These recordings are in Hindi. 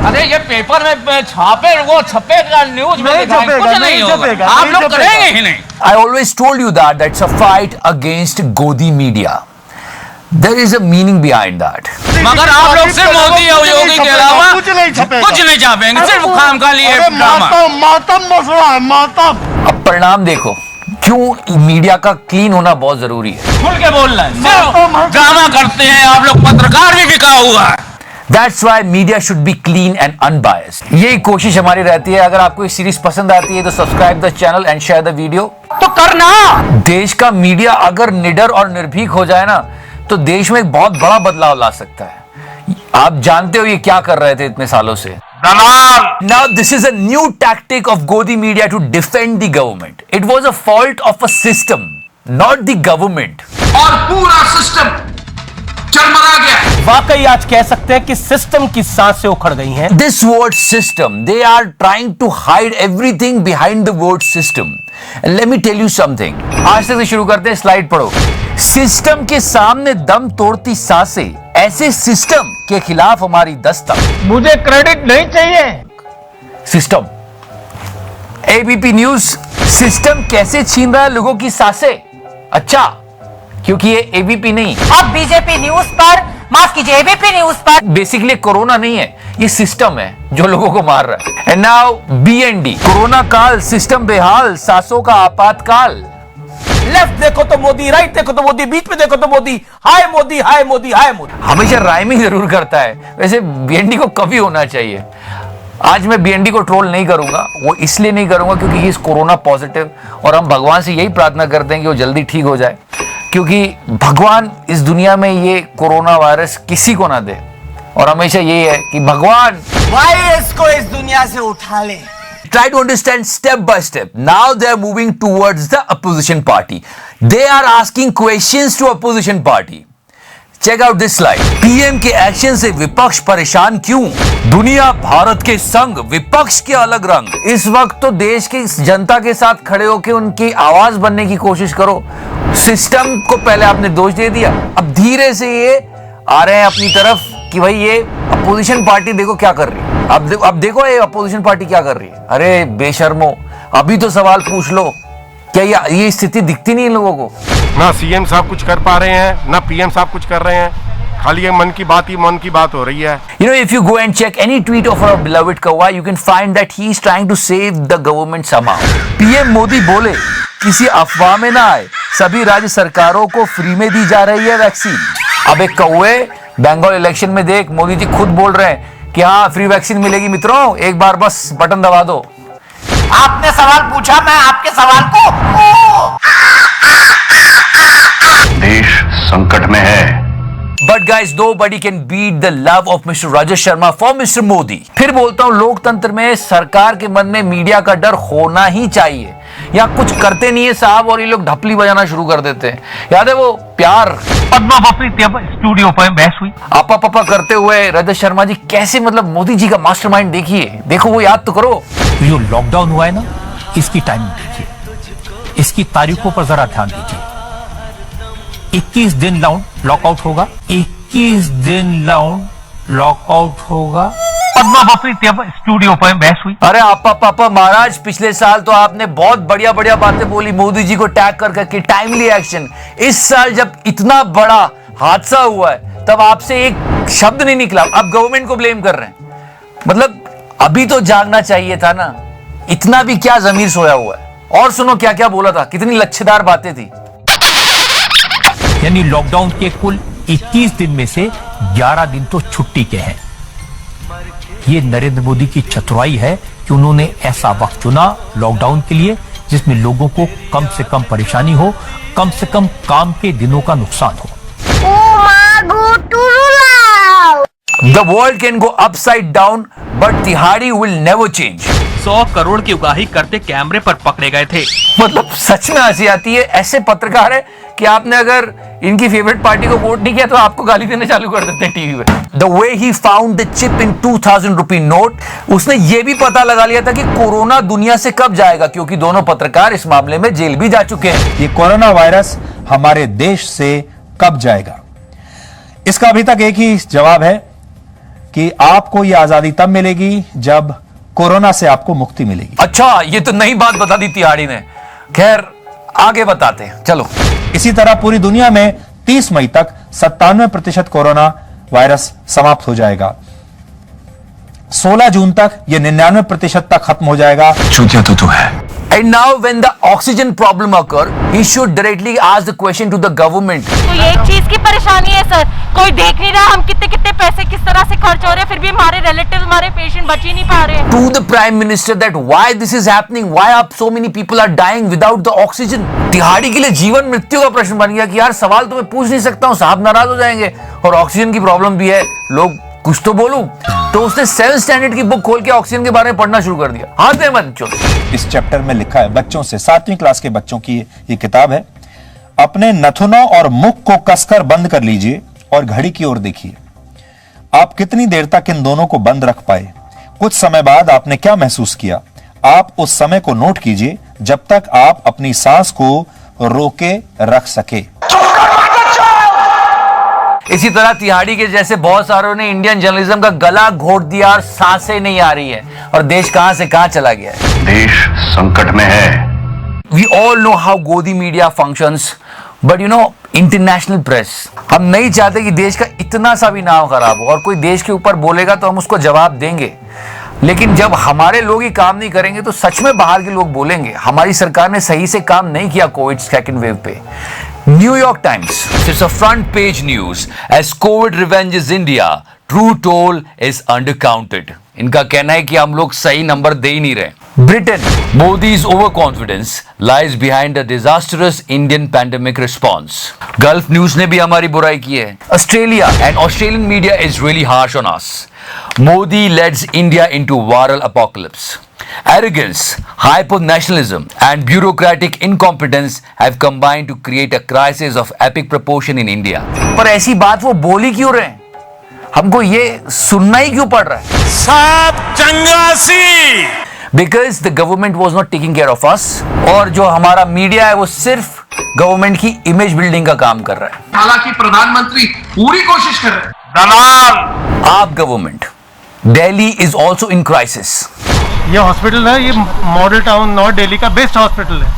अरे ये पेपर में छापे वो छपेगा, न्यूज में दिखाएंगे, कुछ नहीं होगा, आप लोग करेंगे ही नहीं। I always told you that that's a fight against Godi media. There is a meaning behind that. मगर आप लोग सिर्फ मोदी और योगी के अलावा कुछ नहीं छापेंगे, सिर्फ खाम खा लिए मातम मसला है, मातम। अब परिणाम देखो, क्यों मीडिया का क्लीन होना बहुत जरूरी है। खुल के बोलना है, सिर्फ ड्रामा करते हैं आप लोग, पत्रकार भी बिका हुआ है। That's why media should be clean and unbiased. यही कोशिश हमारी रहती है। अगर आपको ये सीरीज पसंद आती है तो subscribe the channel and share the video. तो करना। देश का मीडिया अगर निडर और निर्भीक हो जाए ना, तो देश में एक बहुत बड़ा बदलाव ला सकता है। आप जानते हो ये क्या कर रहे थे इतने सालों से। Now this is a new tactic of Godi media to defend the government. It was a fault of a system, not the government. और पूरा सिस्टम चरमरा गया। वाकई आज कह सकते हैं कि सिस्टम की सांसें उखड़ गई हैं। This word system, they are trying to hide everything behind the word system. And let me tell you something. आज से शुरू करते हैं, स्लाइड पढ़ो। सिस्टम के सामने दम तोड़ती सांसें, ऐसे सिस्टम के खिलाफ हमारी दस्तक। मुझे क्रेडिट नहीं चाहिए। सिस्टम, एबीपी न्यूज, सिस्टम कैसे छीन रहा है लोगों की सांसें। अच्छा, क्योंकि ये एबीपी नहीं, अब बीजेपी न्यूज पर, माफ कीजिए एबीपी न्यूज पर। बेसिकली कोरोना नहीं है, ये सिस्टम है जो लोगों को मार रहा है। एंड नाउ बीएनडी, कोरोना काल, सिस्टम बेहाल, सांसों का आपातकाल। लेफ्ट देखो तो मोदी, राइट देखो तो मोदी, बीच में देखो तो मोदी, हाय मोदी हाय मोदी हाय मोदी। हमेशा राइमिंग जरूर करता है। वैसे बीएनडी को कभी होना चाहिए। आज मैं बीएनडी को ट्रोल नहीं करूंगा, वो इसलिए नहीं करूंगा क्योंकि ही इज कोरोना पॉजिटिव, और हम भगवान से यही प्रार्थना करते हैं कि वो जल्दी ठीक हो जाए, क्योंकि भगवान इस दुनिया में ये कोरोना वायरस किसी को ना दे। और हमेशा यही है कि भगवान वायरस को इस दुनिया से उठा ले। Try to understand step by step. Now they are moving towards the opposition party. They are asking questions to opposition party. Check out this slide. PM के एक्शन से विपक्ष परेशान क्यों? दुनिया भारत के संग, विपक्ष के अलग रंग। इस वक्त तो देश की जनता के साथ खड़े होकर उनकी आवाज बनने की कोशिश करो। सिस्टम को पहले आपने दोष दे दिया, अब धीरे से ये आ रहे हैं अपनी तरफ कि भाई ये अपोजिशन पार्टी देखो क्या कर रही है। अब देखो ये अपोजिशन पार्टी क्या कर रही है। अरे बेशर्मो, अभी तो सवाल पूछ लो, क्या ये स्थिति दिखती नहीं इन लोगों को? ना सीएम साहब कुछ कर पा रहे हैं, ना पीएम साहब कुछ कर रहे हैं, खाली ये मन की बात ही मन की बात हो रही है। You know, if you go and check any tweet of our beloved Kawwa, you can find that he is trying to save the government somehow. PM Modi बोले, किसी अफवाह में ना आए, सभी राज्य सरकारों को फ्री में दी जा रही है वैक्सीन। अब एक कौवे, बंगाल इलेक्शन में देख, मोदी जी खुद बोल रहे हैं कि हाँ फ्री वैक्सीन मिलेगी मित्रों, एक बार बस बटन दबा दो। आपने सवाल पूछा, मैं आपके सवाल को। देश संकट में है। But guys, nobody can beat the love of Mr. Rajesh Sharma for Mr. Modi. फिर बोलता हूँ, लोकतंत्र में सरकार के मन में मीडिया का डर होना ही चाहिए। या कुछ करते नहीं है साहब और ये लोग ढपली बजाना शुरू कर देते हैं। याद है वो प्यार पद्मा बफरी स्टूडियो पर बहस हुई, आपा पापा करते हुए राजेश शर्मा जी कैसे, मतलब मोदी जी का मास्टरमाइंड देखिए, देखो वो याद तो करो। जो लॉकडाउन हुआ है ना, इसकी टाइमिंग देखिए, इसकी तारीखों पर जरा ध्यान दीजिए। 21 दिन लॉकआउट होगा, 21 दिन लॉकआउट होगा। पद्मा बफरी स्टूडियो पर बहस हुई। अरे आपा पापा महाराज, पिछले साल तो आपने बहुत बढ़िया बढ़िया बातें बोली, मोदी जी को टैग कर करके, टाइमली एक्शन। इस साल जब इतना बड़ा हादसा हुआ है तब आपसे एक शब्द नहीं निकला, अब गवर्नमेंट को ब्लेम कर रहे हैं। मतलब अभी तो जागना चाहिए था ना, इतना भी क्या जमीर सोया हुआ है। और सुनो क्या क्या बोला था, कितनी लच्छेदार बातें थी। यानी लॉकडाउन के कुल 21 दिन में से 11 दिन तो छुट्टी के हैं। ये नरेंद्र मोदी की चतुराई है कि उन्होंने ऐसा वक्त चुना लॉकडाउन के लिए जिसमें लोगों को कम से कम परेशानी हो, कम से कम काम के दिनों का नुकसान हो। The world can go upside down, but तिहाड़ी will never change. 100 crore की उगाही करते कैमरे पर पकड़े गए थे। मतलब सच में हंसी आती है। ऐसे पत्रकार है कि आपने अगर इनकी फेवरेट पार्टी को वोट नहीं किया तो आपको गाली देने चालू कर देते हैं टीवी पे। The way he found the chip in 2000 rupee note, उसने ये भी पता लगा लिया था कि कोरोना दुनिया से कब जाएगा, क्योंकि दोनों पत्रकार इस मामले में जेल भी जा चुके हैं। ये कोरोना वायरस हमारे देश से कब जाएगा, इसका अभी तक एक ही जवाब है, कि आपको यह आजादी तब मिलेगी जब कोरोना से आपको मुक्ति मिलेगी। अच्छा, ये तो नई बात बता दी तिहाड़ी ने। खैर आगे बताते हैं, चलो। इसी तरह पूरी दुनिया में 30 मई तक 97% कोरोना वायरस समाप्त हो जाएगा। 16 जून तक यह 99% तक खत्म हो जाएगा। चूतिया तो तू है। And now when the oxygen problem occur, he should directly ask the question to the government. तो ये एक चीज की परेशानी है सर, कोई देख नहीं रहा हम कितने कितने पैसे किस तरह से खर्च हो रहे हैं, फिर भी हमारे रिलेटिव हमारे पेशेंट बच ही नहीं पा रहे हैं। To the Prime Minister that why this is happening, why up so many people are dying without the oxygen. तिहाड़ी के लिए जीवन मृत्यु का प्रश्न बन गया कि यार सवाल तो मैं पूछ नहीं सकता हूँ, साहब नाराज हो जाएंगे, और ऑक्सीजन की प्रॉब्लम भी है, लोग कुछ तो बोलूं। तो उसने 7th स्टैंडर्ड की बुक खोल के ऑक्सीजन के बारे में पढ़ना शुरू कर दिया। हाँ दे मत चलो। इस चैप्टर में लिखा है, बच्चों से 7वीं क्लास के बच्चों की ये किताब है। अपने नथुनों और मुख को कसकर बंद कर लीजिए और घड़ी की ओर देखिए। आप कितनी देर तक इन दोनों को बंद रख पाए? कुछ समय बाद आपने क्या महसूस किया? आप उस समय को नोट कीजिए जब तक आप अपनी सांस को रोके रख सके। इसी तरह तिहाड़ी के जैसे बहुत सारों ने इंडियन जर्नलिज्म का गला घोट दिया और सांसें नहीं आ रही है, और देश कहां से कहां चला गया है। देश संकट में है। We all know how Godi media functions, but you know, international press, हम नहीं चाहते कि देश का इतना सा भी नाम खराब हो, और कोई देश के ऊपर बोलेगा तो हम उसको जवाब देंगे, लेकिन जब हमारे लोग ही काम नहीं करेंगे तो सच में बाहर के लोग बोलेंगे हमारी सरकार ने सही से काम नहीं किया कोविड सेकंड वेव पे। New York Times, it's a front page news as COVID revenges India, true toll is undercounted. इनका कहना है कि हम लोग सही नंबर दे ही नहीं रहे। Britain, Modi's overconfidence lies behind a disastrous Indian pandemic response. Gulf News ने भी हमारी बुराई की है। Australia and Australian media is really harsh on us. Modi leads India into viral apocalypse. Arrogance, hyper-nationalism and bureaucratic incompetence have combined to create a crisis of epic proportion in India. पर ऐसी बात वो बोल ही क्यों रहे हैं? हमको ये सुनना ही क्यों पड़ रहा है? साहब चंगासी। Because the government was not taking care of us, और जो हमारा मीडिया है वो सिर्फ गवर्नमेंट की इमेज बिल्डिंग का काम कर रहा है। हालांकि प्रधानमंत्री पूरी कोशिश कर रहे हैं। दलाल। आप government, Delhi is also in crisis. ये हॉस्पिटल है, ये मॉडल टाउन नॉर्थ दिल्ली का बेस्ट हॉस्पिटल है,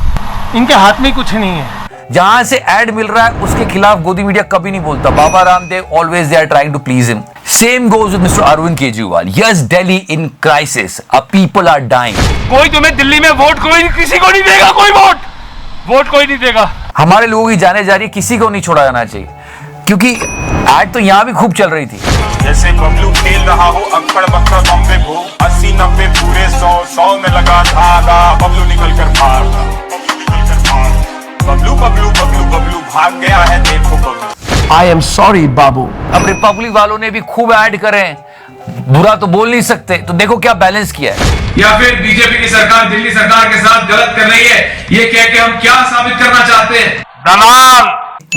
इनके हाथ में कुछ नहीं है। जहां से एड मिल रहा है उसके खिलाफ गोदी मीडिया कभी नहीं बोलता। Baba Ramdev always they are trying to please him. Same goes with mister Arvind Kejriwal. Yes, Delhi in crisis, a people are dying. कोई तुम्हें दिल्ली में वोट किसी को नहीं देगा, कोई वोट कोई नहीं देगा। हमारे लोगों की जाने जा रही, किसी को नहीं छोड़ा जाना चाहिए, क्योंकि एड तो यहां भी खूब चल रही थी। जैसे बबलू खेल रहा हो अक्कड़ बक्कड़ बम्बे भू, 80-90 पूरे 100 में लगा धागा, बबलू निकल कर भागा, बबलू बबलू बबलू बबलू भाग गया है, देखो बबलू। आई एम सॉरी बाबू। अब रिपब्लिक वालों ने भी खूब ऐड करे हैं, बुरा तो बोल नहीं सकते, तो देखो क्या बैलेंस किया है। या फिर बीजेपी की सरकार दिल्ली सरकार के साथ गलत कर रही है, ये कह के हम क्या साबित करना चाहते हैं? दलाल।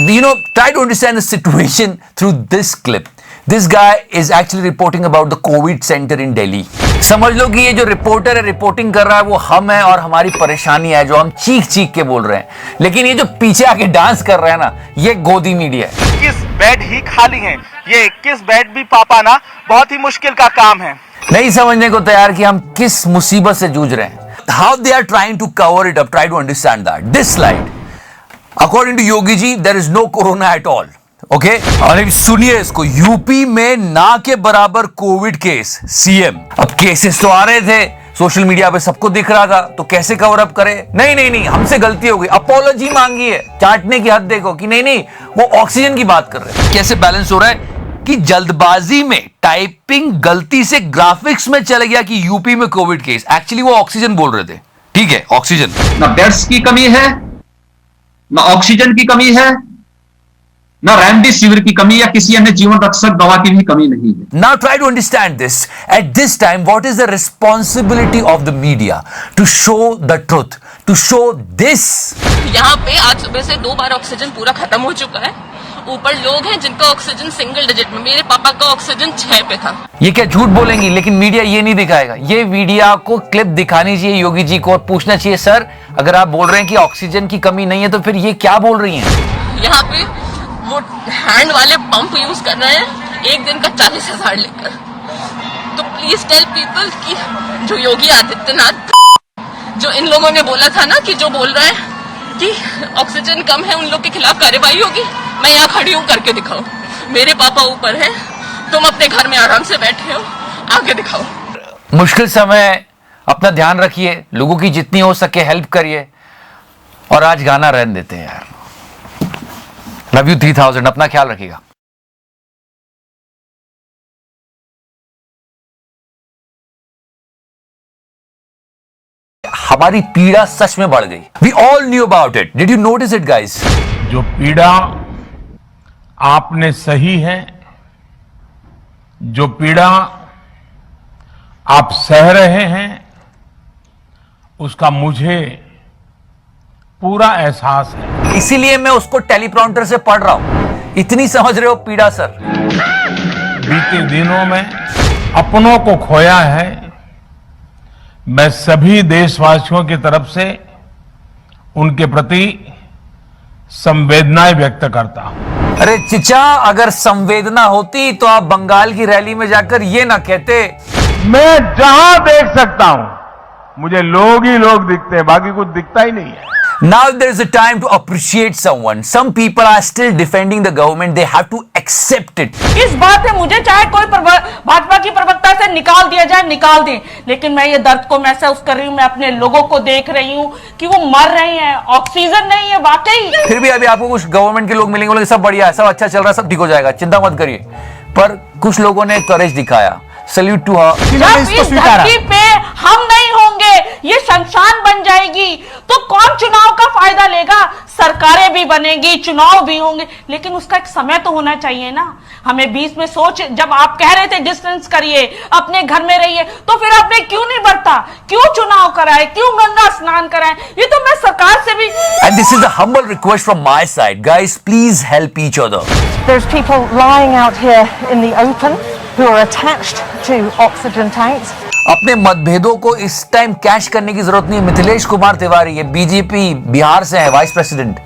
You know, try to understand the situation through this clip. This guy is actually reporting about the COVID center in Delhi. समझ लो कि ये जो रिपोर्टर है, रिपोर्टिंग कर रहा है, वो हम है और हमारी परेशानी है जो हम चीख चीख के बोल रहे हैं, लेकिन ये जो पीछे आके डांस कर रहा है ना, ये गोदी मीडिया है। 21 बेड ही खाली हैं। ये 21 बेड भी पा पाना बहुत ही मुश्किल का काम है। नहीं समझने को तैयार कि हम किस मुसीबत से जूझ रहे हैं। How they are trying to cover it up, try to understand that. This slide. According to Yogi ji, there is no corona at all. Okay? और सुनिए इसको, यूपी में ना के बराबर कोविड केस, सीएम। अब केसेस तो आ रहे थे, सोशल मीडिया पे सबको दिख रहा था, तो कैसे कवर अप करे? नहीं, हमसे गलती हो गई, अपोलॉजी मांगी है। चाटने की हद देखो कि नहीं, वो ऑक्सीजन की बात कर रहे हैं। कैसे बैलेंस हो रहा है कि जल्दबाजी में टाइपिंग गलती से ग्राफिक्स में चले गया कि यूपी में कोविड केस, एक्चुअली वो ऑक्सीजन बोल रहे थे। ठीक है, ऑक्सीजन। ना बेड्स की कमी है, ना ऑक्सीजन की कमी है, ना रेमडेसिविर की कमी या किसी अन्य जीवन रक्षक दवा की भी कमी नहीं है। Now try to understand this. At this time, what is the responsibility of the media to show the truth, to show this? यहाँ पे आज सुबह से 2 बार ऑक्सीजन पूरा खत्म हो चुका है। ऊपर लोग हैं जिनका ऑक्सीजन सिंगल डिजिट में, मेरे पापा का ऑक्सीजन 6 पे था। ये क्या झूठ बोलेंगी, लेकिन मीडिया ये नहीं दिखाएगा। ये मीडिया को क्लिप दिखानी चाहिए योगी जी को और पूछना चाहिए, सर अगर आप बोल रहे हैं कि ऑक्सीजन की कमी नहीं है तो फिर ये क्या बोल रही हैं? यहाँ पे वो हैंड वाले पंप यूज कर रहे हैं, एक दिन का 40,000 लेकर। तो प्लीज टेल पीपल कि जो योगी आदित्यनाथ, जो इन लोगों ने बोला था ना कि जो बोल रहे हैं कि ऑक्सीजन कम है, उन लोग के खिलाफ कार्रवाई होगी। मैं यहाँ खड़ी हूँ, करके दिखाओ। मेरे पापा ऊपर है, तुम अपने घर में आराम से बैठे हो, आगे दिखाओ। मुश्किल समय, अपना ध्यान रखिए, लोगों की जितनी हो सके हेल्प करिए, और आज गाना रहने देते हैं यार। लव यू 3000, अपना ख्याल रखिएगा। हमारी पीड़ा सच में बढ़ गई। We all knew about it. Did you notice it, guys? जो पीड़ा आपने सही है, जो पीड़ा आप सह रहे हैं, उसका मुझे पूरा एहसास है। इसीलिए मैं उसको टेलीप्रॉम्प्टर से पढ़ रहा हूं। इतनी समझ रहे हो पीड़ा सर? बीते दिनों में अपनों को खोया है। मैं सभी देशवासियों की तरफ से उनके प्रति संवेदनाएं व्यक्त करता हूं। अरे चिचा, अगर संवेदना होती तो आप बंगाल की रैली में जाकर ये ना कहते। मैं जहां देख सकता हूं मुझे लोग ही लोग दिखते हैं, बाकी कुछ दिखता ही नहीं है। Now there is a time to appreciate someone. Some people are still defending the government. They have to accept it. इस बात में मुझे चाहे कोई भाजपा की प्रवक्ता से निकाल दिया जाए, निकाल दें, लेकिन मैं ये दर्द को महसूस कर रही हूँ। मैं अपने लोगों को देख रही हूँ कि वो मर रहे हैं, ऑक्सीजन नहीं है वाकई। फिर भी अभी आपको कुछ गवर्नमेंट के लोग मिलेंगे, बोलेंगे सब बढ़िया है, सब अच्छा चल रहा है, सब ठीक हो जाएगा, चिंता मत करिए। पर कुछ लोगों ने करेज दिखाया। Salute to her. जब इस धरती पे हम नहीं होंगे, ये शमशान बन जाएगी, तो कौन चुनाव का फायदा लेगा? सरकारें भी बनेगी, चुनाव भी होंगे, लेकिन उसका एक समय तो होना चाहिए ना। हमें बीच में सोच, जब आप कह रहे थे डिस्टेंस करिए, अपने घर में रहिए, तो फिर आपने क्यों नहीं बढ़ता? क्यों चुनाव कराए? क्यों गंगा स्नान कराए? ये तो मैं सरकार से भी। And this is a humble request from my side, guys. Please help each other. There's people lying out here in the open who are attached to oxygen tanks. अपने मतभेदों को इस टाइम कैश करने की जरूरत नहीं है। मिथिलेश कुमार तिवारी, ये बीजेपी बिहार से है, वाइस प्रेसिडेंट।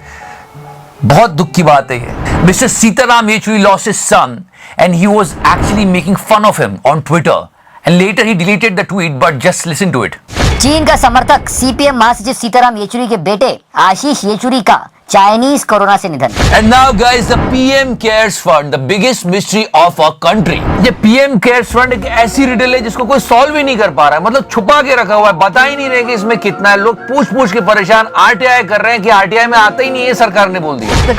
बहुत दुख की बात है ये। Mister Sitaram Yechury lost his son and he was actually making fun of him on Twitter and later he deleted the tweet, but just listen to it. चीन का समर्थक सीपीएम महासचिव सीताराम येचुरी के बेटे आशीष येचुरी का चाइनीज कोरोना से निधन। And now guys, the PM Cares Fund, the biggest mystery of our country. ये PM Cares Fund एक ऐसी रिडल है जिसको कोई सॉल्व ही नहीं कर पा रहा है। मतलब छुपा के रखा हुआ है, बता ही नहीं रहे कि इसमें कितना है। लोग पूछ पूछ के परेशान, आरटीआई कर रहे हैं कि आरटीआई में आता ही नहीं है, सरकार ने बोल दिया।